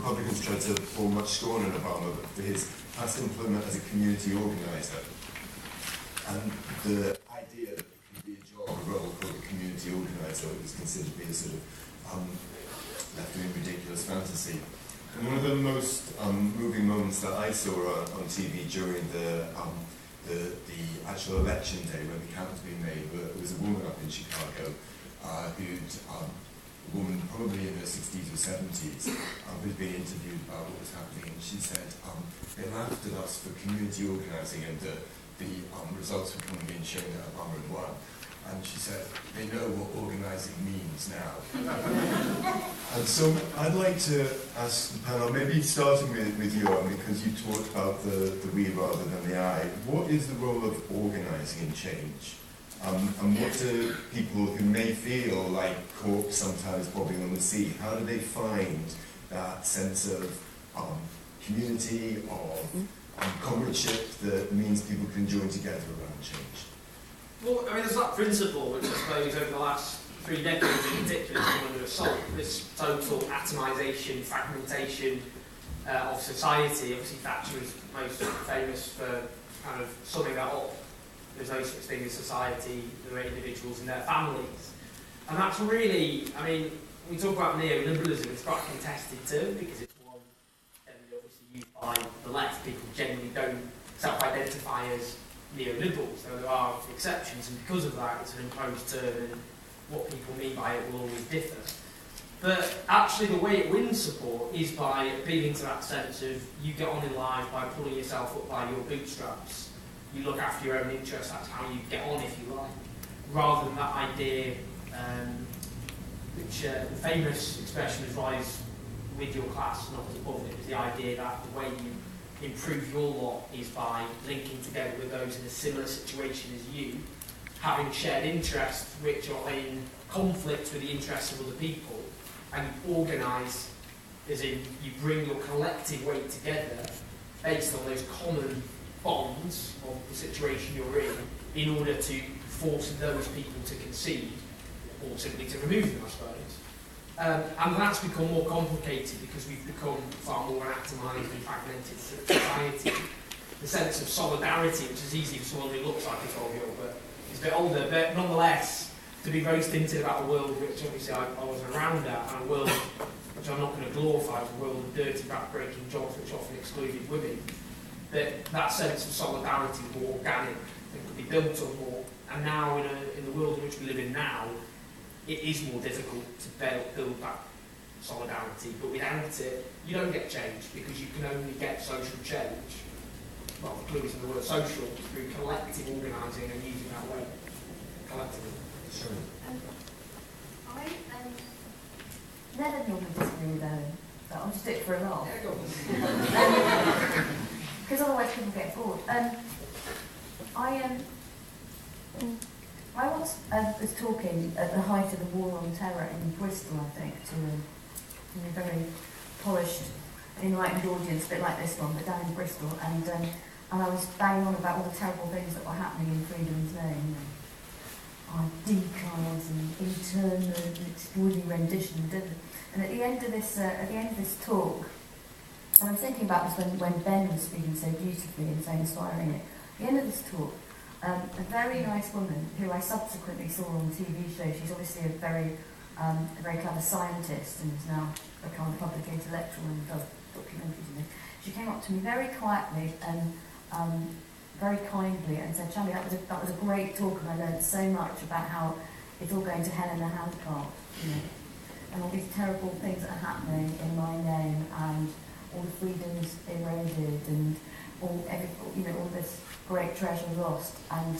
Republicans tried to pour much scorn on Obama for his past employment as a community organizer. And the idea that it could be a job, a role called a community organizer, was considered to be a sort of left-wing ridiculous fantasy. And one of the most moving moments that I saw on TV during the actual election day when the count was being made, was a woman up in Chicago a woman probably in her 60s or 70s who's been interviewed about what was happening, and she said they laughed at us for community organising and the results were coming in showing that Obama had won. And she said, they know what organising means now. And so I'd like to ask the panel, maybe starting with you, because you talked about the we rather than the I. What is the role of organising in change? And what do people who may feel like corks sometimes bobbing on the sea, how do they find that sense of community, of comradeship that means people can join together around change? Well, I mean, there's that principle, which I suppose over the last 3 decades in particular has come under assault, this total atomisation, fragmentation of society. Obviously, Thatcher is most famous for kind of summing that up. There's no such thing as society, there are individuals and their families. And that's really, I mean, we talk about neoliberalism, it's quite a contested term because it's one obviously used by the left. People generally don't self-identify as neoliberals, though there are exceptions, and because of that it's an imposed term and what people mean by it will always differ. But actually the way it wins support is by appealing to that sense of you get on in life by pulling yourself up by your bootstraps, you look after your own interests, that's how you get on if you like, rather than that idea which the famous expression is rise with your class, not above it, is the idea that the way you improve your lot is by linking together with those in a similar situation as you, having shared interests which are in conflict with the interests of other people, and you organise, as in you bring your collective weight together based on those common bonds of the situation you're in order to force those people to concede, or simply to remove them, I suppose. And that's become more complicated because we've become far more atomised and fragmented society. The sense of solidarity, which is easy for someone who looks like a 12-year-old but is a bit older, but nonetheless, to be very stinted about a world which obviously I was around at, and a world which I'm not going to glorify as a world of dirty, back-breaking jobs which often excluded women, that sense of solidarity is more organic, it could be built on more. And now, in the world in which we live in now, it is more difficult to build that solidarity, but without it, you don't get change, because you can only get social change, well, the clue is in the word social, through collective organising and using that way, collectively. Sure. I never normally disagree with Owen, but I'll just do it for a laugh. Yeah, go on. Because otherwise people get bored. I once was talking at the height of the War on Terror in Bristol, I think, to a very polished, enlightened audience, a bit like this one, but down in Bristol, and I was banging on about all the terrible things that were happening in freedom's name, ID cards and internment and extraordinary rendition, and at the end of this talk, and I'm thinking about this when Ben was speaking so beautifully and so inspiringly. At the end of this talk, a very nice woman who I subsequently saw on a TV show. She's obviously a very clever scientist and is now become a public intellectual and does documentaries and things. She came up to me very quietly and very kindly and said, "Charlie, that was a great talk, and I learned so much about how it's all going to hell in a handcart, and all these terrible things that are happening in my name, and all the freedoms eroded, and all this great treasure lost." And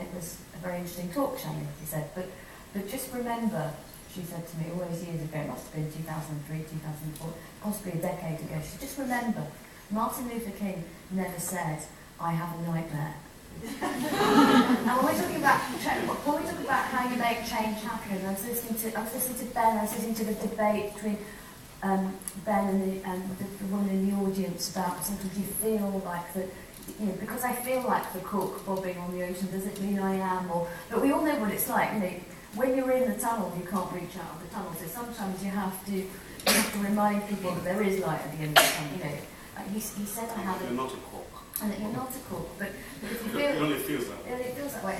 it was a very interesting talk, Shani, she said. But just remember, she said to me all those years ago, it must have been 2003, 2004, possibly a decade ago. She said, just remember, Martin Luther King never said, "I have a nightmare." And when we talk about how you make change happen, I was listening to Ben. I was listening to the debate between Ben and the woman in the audience about sometimes you feel like that, because I feel like the cork bobbing on the ocean, does it mean I am? But we all know what it's like. When you're in the tunnel, you can't reach out of the tunnel. So sometimes you have to you have to remind people that there is light at the end of the tunnel. You know, he said I have You're not a cork. and that you're not a cork, but if you It feel only feels that way. it feels that way.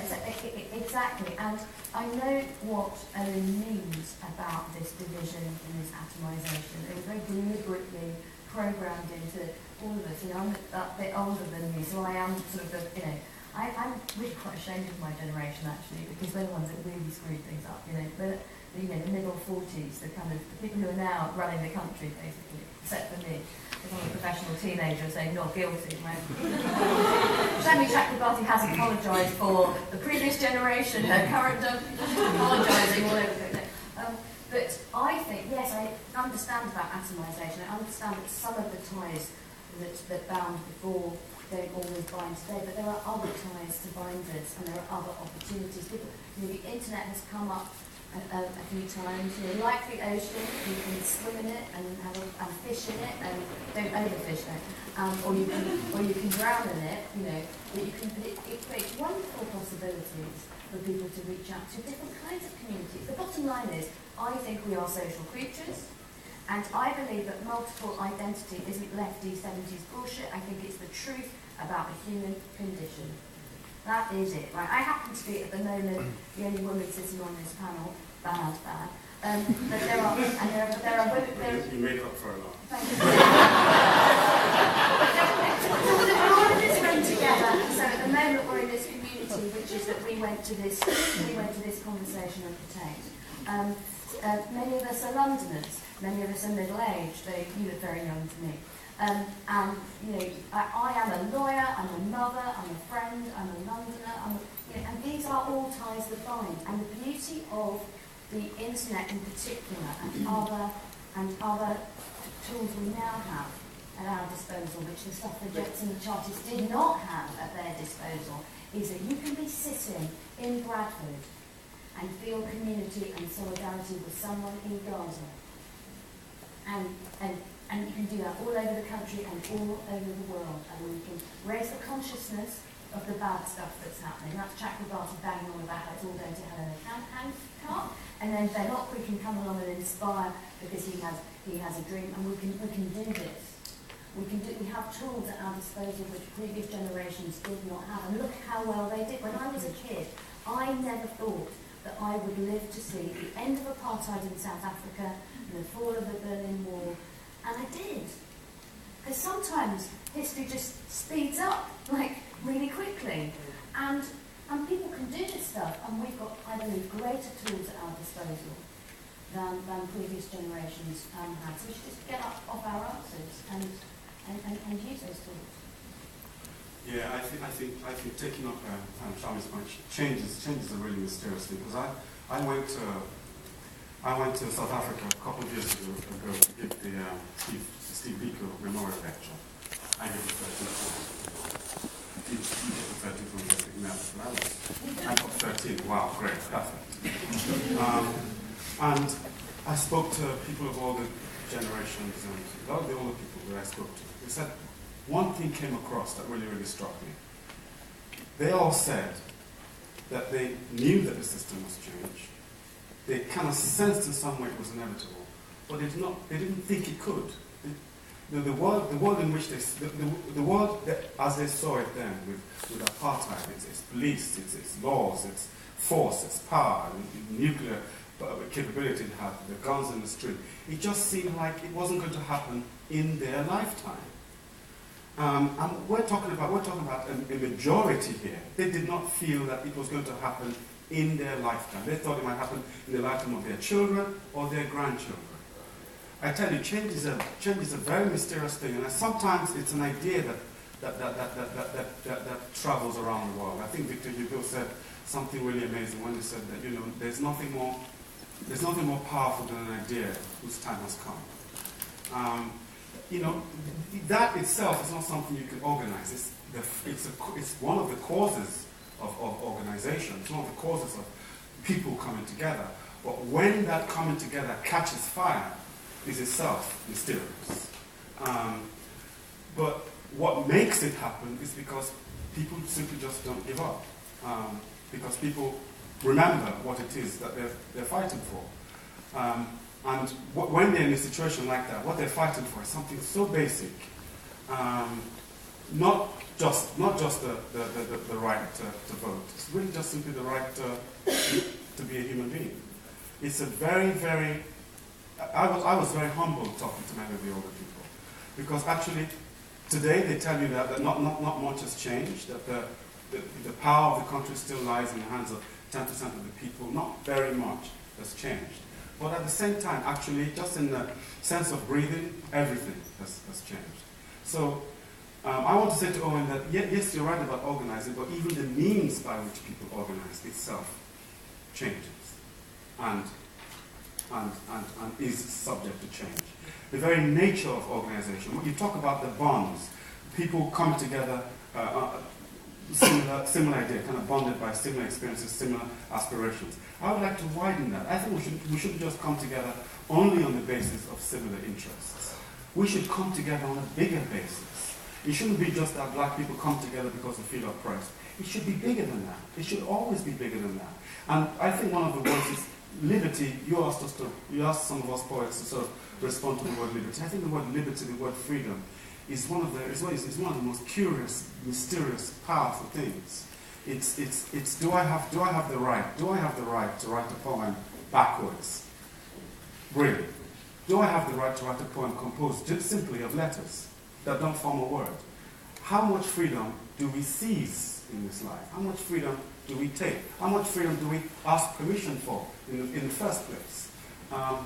Exactly, and I know what Owen means about this division and this atomisation. It was very deliberately programmed into all of us. You know, I'm a bit older than you, so I am sort of the, you know, I'm really quite ashamed of my generation actually, because we're the ones that really screwed things up. You know, the middle 40s, the kind of the people who are now running the country basically, except for me. I'm a professional teenager saying not guilty. Sammy Chakrabarty has apologised for the previous generation, her current apologising all over the place. But I think, yes, I understand about atomisation. I understand that some of the ties that bound before don't always bind today, but there are other ties to binders, and there are other opportunities. People, the internet has come up a few times. You know, like the ocean, you can swim in it and fish in it, and don't overfish it. Or you can drown in it. You know, but it creates wonderful possibilities for people to reach out to different kinds of communities. The bottom line is, I think we are social creatures, and I believe that multiple identity isn't lefty 70s bullshit. I think it's the truth about the human condition. That is it, right? I happen to be, at the moment, the only woman sitting on this panel. Bad. But there are women. You make up for a lot. Thank you. We're all in this room together. So at the moment, we're in this community, which is that we went to this conversation at Tate. Many of us are Londoners. Many of us are middle-aged. You look very young to me. And you know, I am a lawyer, I'm a mother, I'm a friend, I'm a Londoner, and these are all ties that bind. And the beauty of the internet in particular, and other tools we now have at our disposal, which the suffragettes and the Chartists did not have at their disposal, is that you can be sitting in Bradford and feel community and solidarity with someone in Gaza. And you can do that all over the country and all over the world. And we can raise the consciousness of the bad stuff that's happening. That's Chakrabarty banging on about how it's all going to hell in a handcart. And then Ben Ockery can come along and inspire because he has a dream, and we can do this. We have tools at our disposal which previous generations did not have. And look how well they did. When I was a kid, I never thought that I would live to see the end of apartheid in South Africa and the fall of the Berlin Wall. And I did. Because sometimes history just speeds up, like, really quickly. And people can do this stuff, and we've got, I believe, greater tools at our disposal than previous generations had. So we should just get up off our asses and use those tools. Yeah, I think taking up Charlie's point, changes are really mysterious, because I went to South Africa a couple of years ago to give the Steve Biko Memorial Lecture. I gave the 13th. I got 13. Wow, great, perfect. And I spoke to people of all the generations, and a lot of the older people that I spoke to. They said one thing came across that really, really struck me. They all said that they knew that the system was changed. They kind of sensed in some way it was inevitable, but they didn't think it could. The world in which the world that, as they saw it then, with apartheid, its police, its laws, its force, its power, nuclear capability it had, the guns in the street, it just seemed like it wasn't going to happen in their lifetime. And we're talking about a majority here. They did not feel that it was going to happen in their lifetime. They thought it might happen in the lifetime of their children or their grandchildren. I tell you, change is a very mysterious thing, and sometimes it's an idea that travels around the world. I think Victor Hugo said something really amazing when he said that, you know, there's nothing more powerful than an idea whose time has come. You know, that itself is not something you can organize. It's one of the causes of organization. It's one of the causes of people coming together. But when that coming together catches fire, is itself mysterious. But what makes it happen is because people simply just don't give up. Because people remember what it is that they're fighting for. And when they're in a situation like that, what they're fighting for is something so basic, not just the right to vote. It's really just simply the right to be a human being. It's a very, very. I was very humbled talking to many of the older people, because actually today they tell you that not much has changed. That the power of the country still lies in the hands of 10% of the people. Not very much has changed. But at the same time, actually, just in the sense of breathing, everything has changed. So I want to say to Owen that, yes, you're right about organizing, but even the means by which people organize itself changes and is subject to change. The very nature of organization, when you talk about the bonds, people come together, similar idea, kind of bonded by similar experiences, similar aspirations. I would like to widen that. I think we shouldn't just come together only on the basis of similar interests. We should come together on a bigger basis. It shouldn't be just that black people come together because they feel oppressed. It should be bigger than that. It should always be bigger than that. And I think one of the words is liberty. You asked some of us poets to sort of respond to the word liberty. I think the word liberty, the word freedom, is one of the most curious, mysterious, powerful things. It's do I have the right? Do I have the right to write a poem backwards? Really? Do I have the right to write a poem composed just simply of letters that don't form a word? How much freedom do we seize in this life? How much freedom do we take? How much freedom do we ask permission for in the first place? I've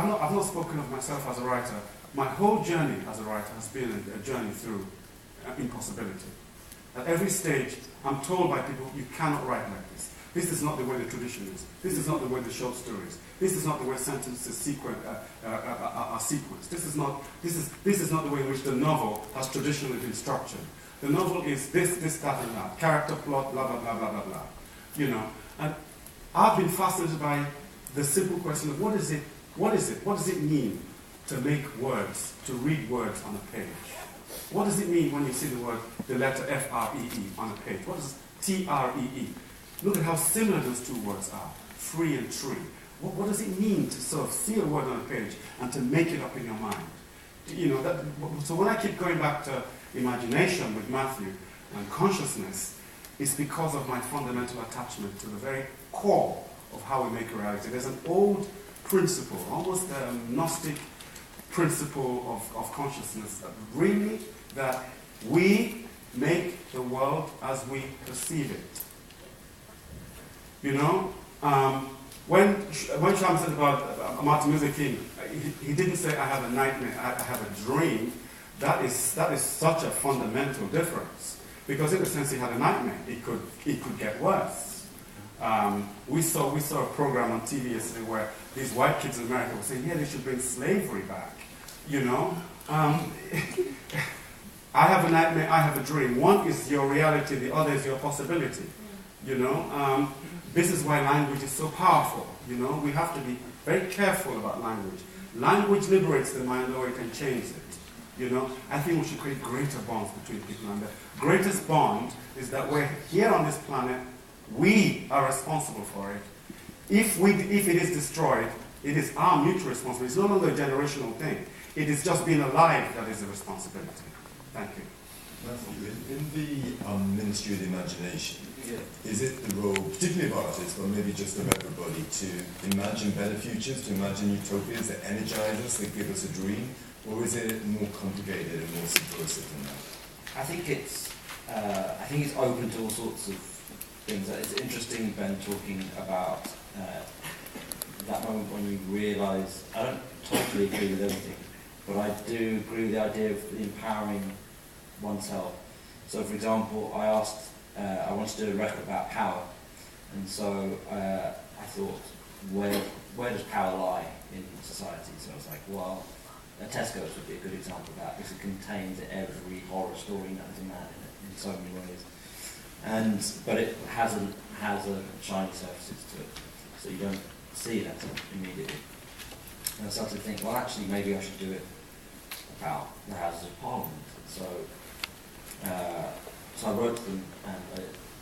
not spoken of myself as a writer. My whole journey as a writer has been a journey through impossibility. At every stage, I'm told by people, you cannot write like this. This is not the way the tradition is. This is not the way the short story is. This is not the way sentences are sequenced. This is not the way in which the novel has traditionally been structured. The novel is this, that, and that. Character, plot, blah, blah, blah, blah, blah, blah. And I've been fascinated by the simple question of what is it? What does it mean to make words, to read words on a page? What does it mean when you see the letter F-R-E-E on a page? What is T-R-E-E? Look at how similar those two words are, free and tree. What does it mean to sort of see a word on a page and to make it up in your mind? So when I keep going back to imagination with Matthew and consciousness, it's because of my fundamental attachment to the very core of how we make a reality. There's an old principle, almost a Gnostic principle of consciousness, that we make the world as we perceive it. When Sham said about Martin Luther King, he didn't say, I have a nightmare, I have a dream. That is such a fundamental difference. Because in a sense he had a nightmare. It could get worse. We saw a program on TV yesterday where these white kids in America were saying, yeah, they should bring slavery back. I have a nightmare, I have a dream. One is your reality, the other is your possibility. This is why language is so powerful. We have to be very careful about language. Language liberates the mind, or it can change it. I think we should create greater bonds between people, and the greatest bond is that we're here on this planet, we are responsible for it. If it is destroyed, it is our mutual responsibility. It's no longer a generational thing. It is just being alive that is a responsibility. Thank you. Matthew, in the Ministry of the Imagination, is it the role, particularly of artists, but maybe just of everybody, to imagine better futures, to imagine utopias that energize us, that give us a dream, or is it more complicated and more subversive than that? I think it's open to all sorts of things. It's interesting, Ben, talking about that moment when you realise. I don't totally agree with everything, but I do agree with the idea of empowering oneself. So, for example, I wanted to do a record about power, and so I thought, where does power lie in society? So I was like, well, Tesco's would be a good example of that, because it contains every horror story known to man in so many ways. But it has a shiny surfaces to it, so you don't see that immediately. And I started to think, well, actually, maybe I should do it about the Houses of Parliament. So I wrote them,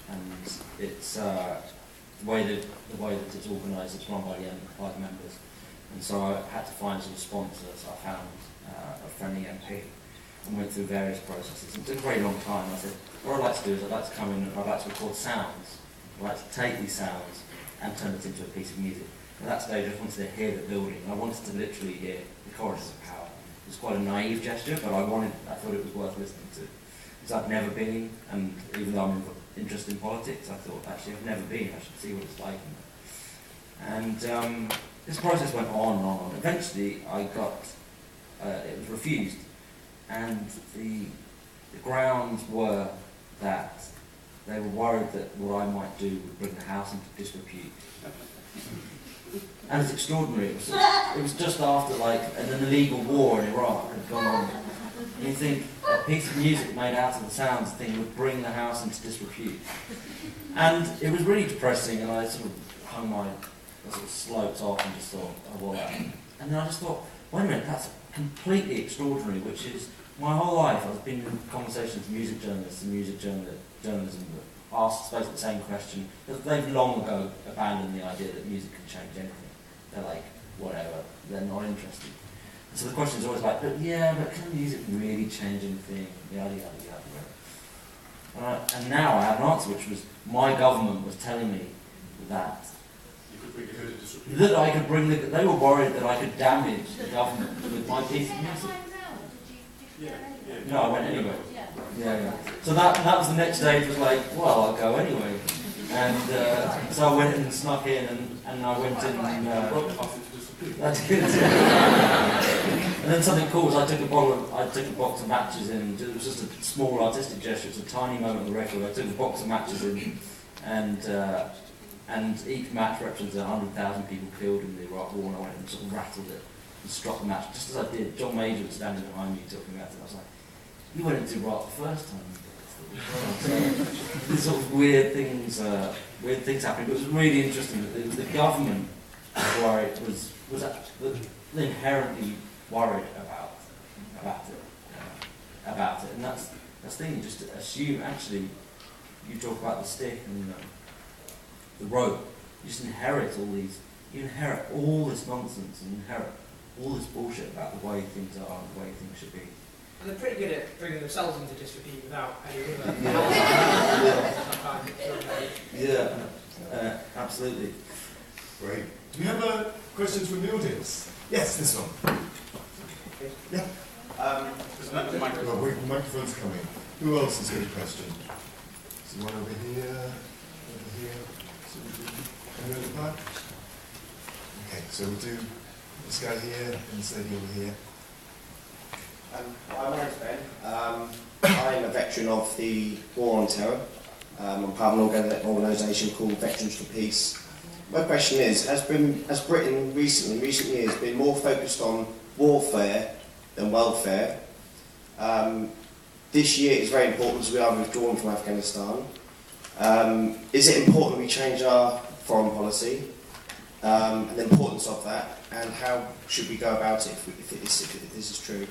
and it's the way that it's organised, it's run by the members, and so I had to find some sponsors. I found a friendly MP and went through various processes. It took a very long time. I said, what I'd like to do is I'd like to come in and I'd like to record sounds. I'd like to take these sounds and turn it into a piece of music. At that stage, I just wanted to hear the building. I wanted to literally hear the chorus of power. It was quite a naive gesture, but I thought it was worth listening to. Because I've never been, and even though I'm interested in politics, I thought, actually, I've never been. I should see what it's like. And this process went on and on. Eventually, I got, it was refused. And the grounds were that they were worried that what I might do would bring the house into disrepute. And it's extraordinary. It was just after an illegal war in Iraq had gone on. And you think a piece of music made out of the sounds thing would bring the house into disrepute. And it was really depressing, and I sort of hung my sort of slopes off and just thought, oh well. And then I just thought, wait a minute, that's completely extraordinary, which is my whole life I've been in conversations with music journalists and music journalism that ask basically the same question. They've long ago abandoned the idea that music can change anything. They're like, whatever, they're not interested. And so the question is always like, but can music really change anything? Yada, yada, yada. And now I have an answer, which was, my government was telling me that I could bring they were worried that I could damage the government with my piece of music. No, I went anyway. Yeah. So that was the next stage, was like, well, I'll go anyway. And so I went and snuck in, and I went in and that's good. And then something cool was I took a box of matches in. It was just a small artistic gesture. It's a tiny moment on the record. I took a box of matches in, and each match represented 100,000 people killed in the Iraq War, and I went and sort of rattled it and struck the match. Just as I did, John Major was standing behind me talking about it. I was like, you went into Iraq the first time. So, these sort of weird things happening. But it was really interesting that the government was inherently worried about it, and that's the thing. You just assume. Actually, you talk about the stick and the rope. You just inherit all these. You inherit all this nonsense and inherit all this bullshit about the way things are and the way things should be. And they're pretty good at bringing themselves into disrepute without any other. Absolutely. Great. Do we have questions from the audience? Yes, this one. Yeah. There's a microphone. Well, microphone's coming. Who else has got a question? Is there one over here? Over here? Anyone at the back? Okay, so we'll do this guy here and this lady over here. My name's Ben. I'm a veteran of the War on Terror. I'm part of an organisation called Veterans for Peace. My question is, has Britain in recent years been more focused on warfare than welfare? This year is very important as we are withdrawn from Afghanistan. Is it important we change our foreign policy and the importance of that, and how should we go about it if this is true?